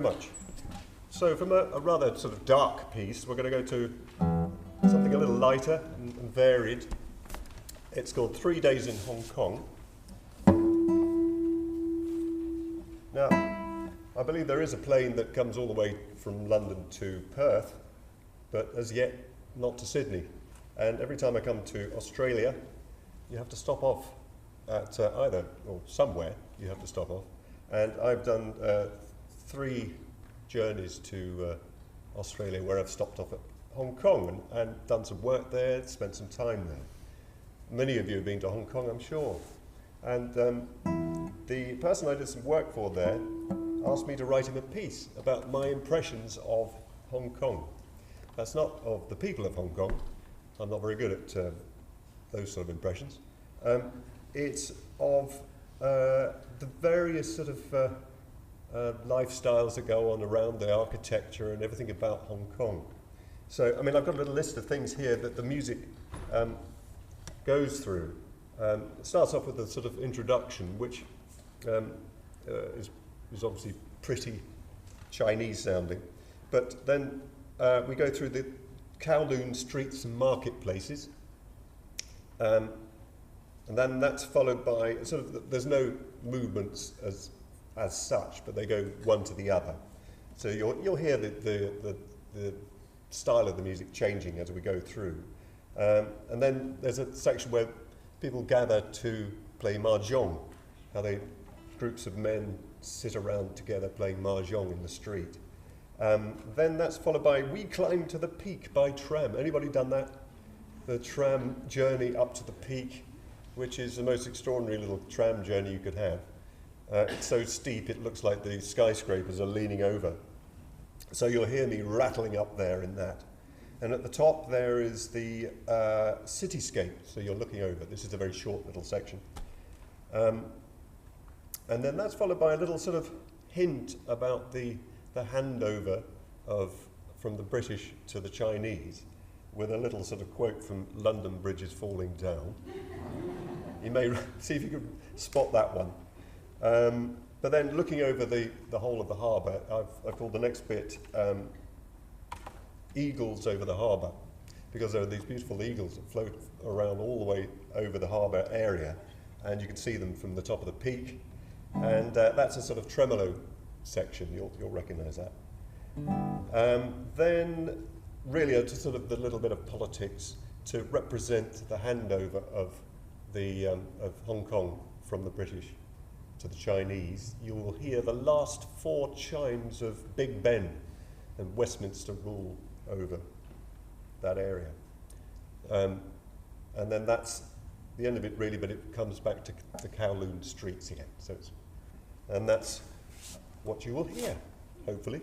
Much. So from a rather sort of dark piece, we're going to go to something a little lighter and varied. It's called 3 Days in Hong Kong. Now, I believe there is a plane that comes all the way from London to Perth, but as yet not to Sydney. And every time I come to Australia, you have to stop off at either, or somewhere you have to stop off. And I've done 3 journeys to Australia where I've stopped off at Hong Kong and done some work there, spent some time there. Many of you have been to Hong Kong, I'm sure. And the person I did some work for there asked me to write him a piece about my impressions of Hong Kong. That's not of the people of Hong Kong. I'm not very good at those sort of impressions. It's of the various sort of lifestyles that go on around the architecture and everything about Hong Kong. So, I mean, I've got a little list of things here that the music goes through. It starts off with a sort of introduction, which is obviously pretty Chinese sounding. But then we go through the Kowloon streets and marketplaces. And then that's followed by sort of, there's no movements as such, but they go one to the other. So you'll hear the style of the music changing as we go through. And then there's a section where people gather to play mahjong, how groups of men sit around together playing mahjong in the street. Then that's followed by We Climb to the Peak by tram. Anybody done that? The tram journey up to the peak, which is the most extraordinary little tram journey you could have. It's so steep it looks like the skyscrapers are leaning over. So you'll hear me rattling up there in that. And at the top there is the cityscape, so you're looking over. This is a very short little section. And then that's followed by a little sort of hint about the handover from the British to the Chinese, with a little sort of quote from London Bridge is falling down. You may see if you can spot that one. But then looking over the whole of the harbour, I've called the next bit Eagles over the harbour, because there are these beautiful eagles that float around all the way over the harbour area, and you can see them from the top of the peak. And that's a sort of tremolo section, you'll recognise that. Then really just sort of the little bit of politics to represent the handover of Hong Kong from the British to the Chinese. You will hear the last 4 chimes of Big Ben and Westminster rule over that area. And then that's the end of it really, but it comes back to the Kowloon streets again. So and that's what you will hear, hopefully.